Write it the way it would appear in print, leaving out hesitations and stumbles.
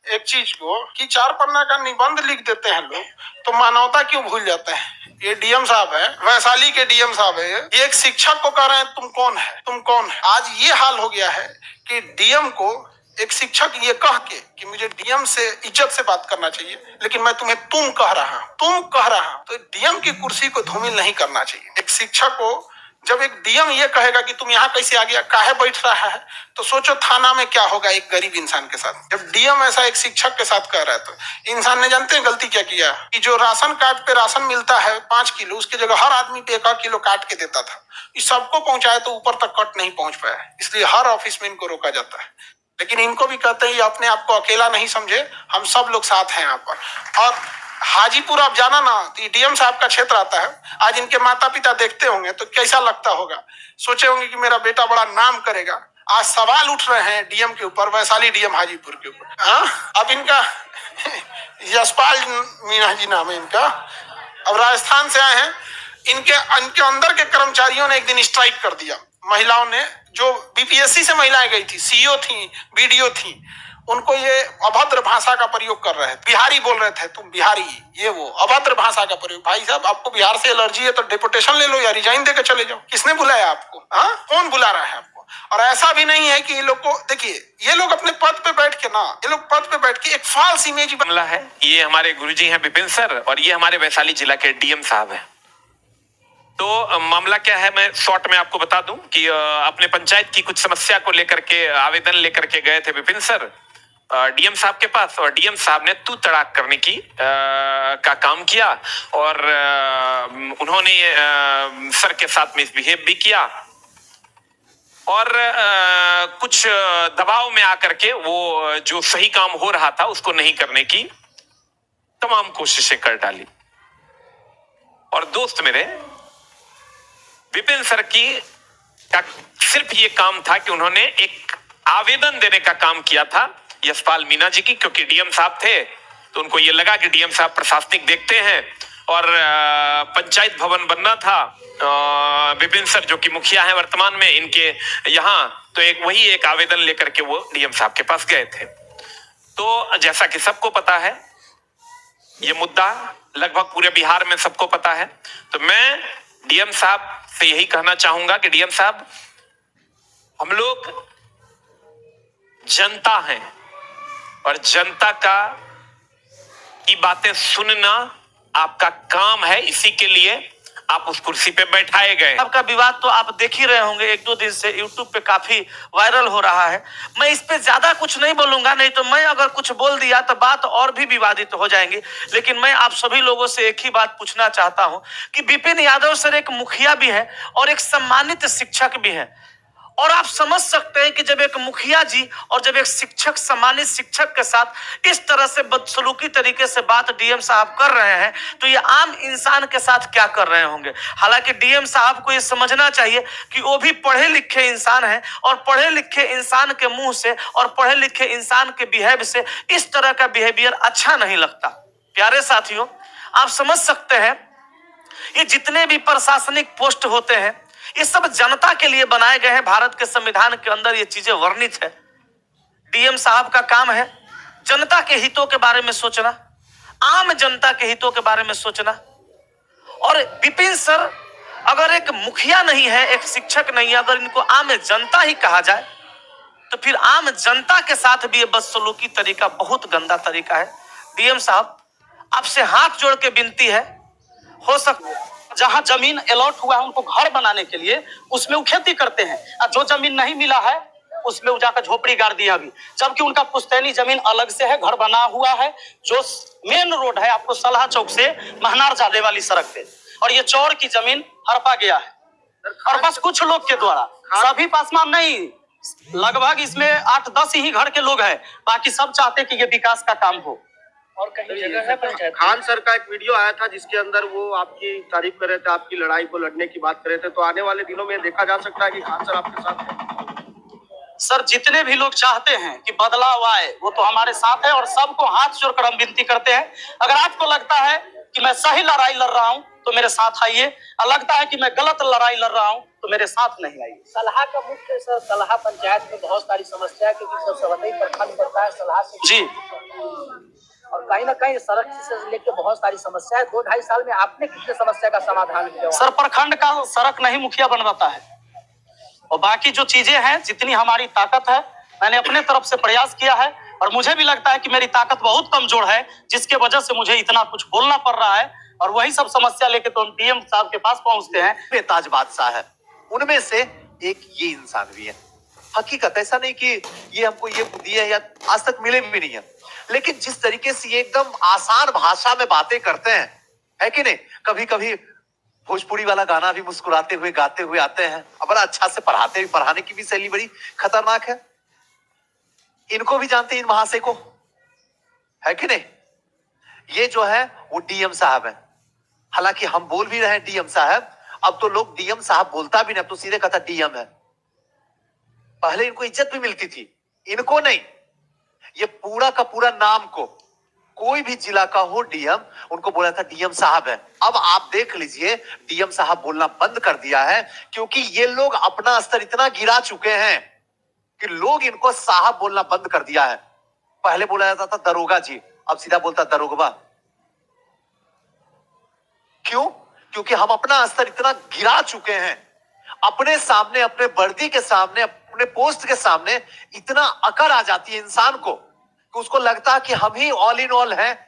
एक चीज को कि 4 पन्ना का निबंध लिख देते हैं लोग, तो मानवता क्यों भूल जाते हैं। ये डीएम साहब है, वैशाली के डीएम साहब है, ये एक शिक्षक को कह रहे हैं तुम कौन है, तुम कौन है। आज ये हाल हो गया है कि डीएम को एक शिक्षक ये कह के कि मुझे डीएम से इज्जत से बात करना चाहिए, लेकिन मैं तुम्हें तुम कह रहा हूं, तो डीएम की कुर्सी को धूमिल नहीं करना चाहिए। एक शिक्षक को जब एक डीएम ये कहेगा कि तुम यहाँ कैसे आ गया, काहे बैठ रहा है, तो सोचो थाना में क्या होगा एक गरीब इंसान के साथ। जब डीएम ऐसा एक शिक्षक के साथ कह रहा है, तो इंसान ने जानते हैं गलती क्या किया कि जो राशन कार्ड पे राशन मिलता है 5 किलो, उसकी जगह हर आदमी पे 1 किलो काट के देता था। इस सबको पहुंचाए तो ऊपर तक कट नहीं पहुंच पाया, इसलिए हर ऑफिस में इनको रोका जाता है। लेकिन इनको भी कहते हैं अपने आप को अकेला नहीं समझे, हम सब लोग साथ हैं यहाँ पर। और हाजीपुर आप जाना ना, तो डीएम साहब का क्षेत्र आता है। आज इनके माता पिता देखते होंगे तो कैसा लगता होगा, सोचे होंगे कि मेरा बेटा बड़ा नाम करेगा। आज सवाल उठ रहे हैं डीएम के ऊपर, वैशाली डीएम हाजीपुर के ऊपर। अब इनका यशपाल मीणा जी नाम है इनका, अब राजस्थान से आए हैं। इनके अंदर के कर्मचारियों ने एक दिन स्ट्राइक कर दिया। महिलाओं ने, जो बीपीएससी से महिलाएं गई थी, सीईओ थी, बीडीओ थी, उनको ये अभद्र भाषा का प्रयोग कर रहे थे। बिहारी बोल रहे थे, तुम बिहारी, ये वो अभद्र भाषा का प्रयोग। भाई साहब, आपको बिहार से एलर्जी है तो डिपोटेशन ले लो या रिजाइन देकर चले जाओ। किसने बुलाया आपको? कौन बुला रहा है आपको? और ऐसा भी नहीं है कि ये लोग को देखिए, ये लोग अपने पद पे बैठ के ना, ये लोग पद पे बैठ के एक फॉल्स इमेज मामला है। ये हमारे गुरुजी हैं विपिन सर, और ये हमारे वैशाली जिला के डीएम साहब हैं। तो मामला क्या है, मैं शॉर्ट में आपको बता दूं कि अपने पंचायत की कुछ समस्या को लेकर के आवेदन लेकर के गए थे विपिन सर डीएम साहब के पास, और डीएम साहब ने तू तड़ाक करने की का काम किया, और उन्होंने सर के साथ मिसबिहेव भी किया, और कुछ दबाव में आकर के वो जो सही काम हो रहा था उसको नहीं करने की तमाम कोशिशें कर डाली। और दोस्त मेरे विपिन सर का सिर्फ ये काम था कि उन्होंने एक आवेदन देने का काम किया था यशपाल मीणा जी की, क्योंकि डीएम साहब थे तो उनको ये लगा कि डीएम साहब प्रशासनिक देखते हैं, और पंचायत भवन बनना था। विपिन सर जो कि मुखिया हैं वर्तमान में इनके यहाँ, तो एक आवेदन लेकर के वो डीएम साहब के पास गए थे। तो जैसा कि सबको पता है, ये मुद्दा लगभग पूरे बिहार में सबको पता है। तो मैं डीएम साहब से यही कहना चाहूंगा कि डीएम साहब, हम लोग जनता हैं, और जनता की बातें सुनना आपका काम है, इसी के लिए आप उस कुर्सी पे बैठाए गए। आपका विवाद तो आप देख ही रहे होंगे, 1-2 दिन से यूट्यूब पे काफी वायरल हो रहा है। मैं इस पे ज्यादा कुछ नहीं बोलूंगा, नहीं तो मैं अगर कुछ बोल दिया तो बात और भी विवादित हो जाएंगी। लेकिन मैं आप सभी लोगों से एक ही बात पूछना चाहता हूं कि विपिन यादव सर एक मुखिया भी है और एक सम्मानित शिक्षक भी है, और आप समझ सकते हैं कि जब एक मुखिया जी और जब एक शिक्षक, सम्मानित शिक्षक के साथ इस तरह से बदसलूकी तरीके से बात डीएम साहब कर रहे हैं, तो ये आम इंसान के साथ क्या कर रहे होंगे। हालांकि डीएम साहब को ये समझना चाहिए कि वो भी पढ़े लिखे इंसान हैं, और पढ़े लिखे इंसान के मुंह से और पढ़े लिखे इंसान के बिहेव से इस तरह का बिहेवियर अच्छा नहीं लगता। प्यारे साथियों, आप समझ सकते हैं, ये जितने भी प्रशासनिक पोस्ट होते हैं ये सब जनता के लिए बनाए गए हैं। भारत के संविधान के अंदर ये चीजें वर्णित है। डीएम साहब का काम है जनता के हितों के बारे में सोचना, आम जनता के हितों के बारे में सोचना। और विपिन सर अगर एक मुखिया नहीं है, एक शिक्षक नहीं है, अगर इनको आम जनता ही कहा जाए, तो फिर आम जनता के साथ भी ये बदसलूकी तरीका बहुत गंदा तरीका है। डीएम साहब, आपसे हाथ जोड़ के विनती है, हो सकता जहां जमीन अलॉट हुआ है उनको घर बनाने के लिए, उसमें वो खेती करते हैं, और जो जमीन नहीं मिला है उसमें वो जाकर झोपड़ी गाड़ दिया अभी, जबकि उनका पुश्तैनी जमीन अलग से है, घर बना हुआ है। जो मेन रोड है आपको सलाह चौक से महनार जाने वाली सड़क पे, और ये चौर की जमीन हड़पा गया है, और बस कुछ लोग के द्वारा, सभी पासमान नहीं, लगभग इसमें 8-10 ही घर के लोग हैं, बाकी सब चाहते कि ये विकास का काम हो। और कहीं जगह है पंचायत। खान सर का एक वीडियो आया था जिसके अंदर वो आपकी तारीफ कर रहे थे, आपकी लड़ाई को लड़ने की बात कर रहे थे, तो आने वाले दिनों में देखा जा सकता है कि खान सर आपके साथ है। सर, जितने भी लोग चाहते हैं कि बदलाव आए वो तो हमारे साथ है, और सबको हाथ जोड़कर हम विनती करते हैं, अगर आपको लगता है कि मैं सही लड़ाई लड़ रहा हूं तो मेरे साथ आइए, और लगता है कि मैं गलत लड़ाई लड़ रहा हूं तो मेरे साथ नहीं आइए। सलाह का मुख्य सर, सलाह पंचायत में बहुत सारी समस्या है, क्योंकि सब सवतई प्रखंड पड़ता है सलाह से जी, कहीं ना कहीं सड़क से लेके बहुत सारी समस्या है। 2-2.5 साल में आपने कितने समस्या का समाधान किया? सर, प्रखंड का सड़क नहीं मुखिया बनवाता है, और बाकी जो चीजें हैं, जितनी हमारी ताकत है, मैंने अपने तरफ से प्रयास किया है, और मुझे भी लगता है कि मेरी ताकत बहुत कमजोर है, जिसके वजह से मुझे इतना कुछ बोलना पड़ रहा है, और वही सब समस्या लेके तो हम डीएम साहब के पास पहुंचते हैं। बेताज बादशाह है, उनमें से एक ये इंसान भी है। हकीकत ऐसा नहीं कि ये हमको ये दिए है या आज तक मिले भी नहीं है, लेकिन जिस तरीके से ये एकदम आसान भाषा में बातें करते हैं, है कि नहीं? कभी कभी भोजपुरी वाला गाना भी मुस्कुराते हुए गाते हुए आते हैं, और बड़ा अच्छा से पढ़ाते हुए, पढ़ाने की भी शैली बड़ी खतरनाक है। इनको भी जानते हैं, इन महाशय को, है कि नहीं? ये जो है वो डीएम साहब है। हालांकि हम बोल भी रहे हैं डीएम साहब, अब तो लोग डीएम साहब बोलता भी नहीं, अब तो सीधे कहता डीएम है। पहले इनको इज्जत भी मिलती थी, इनको नहीं। ये पूरा का पूरा नाम को, कोई भी जिला का हो डीएम, उनको बोला था डीएम साहब है। अब आप देख लीजिए, डीएम साहब बोलना बंद कर दिया है, क्योंकि ये लोग अपना स्तर इतना गिरा चुके हैं कि लोग इनको साहब बोलना बंद कर दिया है। पहले बोला जाता था दरोगा जी, अब सीधा बोलता दरोगवा। क्यों? क्योंकि हम अपना स्तर इतना गिरा चुके हैं, अपने सामने, अपने वर्दी के सामने, अपने पोस्ट के सामने इतना अकड़ आ जाती है इंसान को कि उसको लगता है कि हम ही ऑल इन ऑल हैं,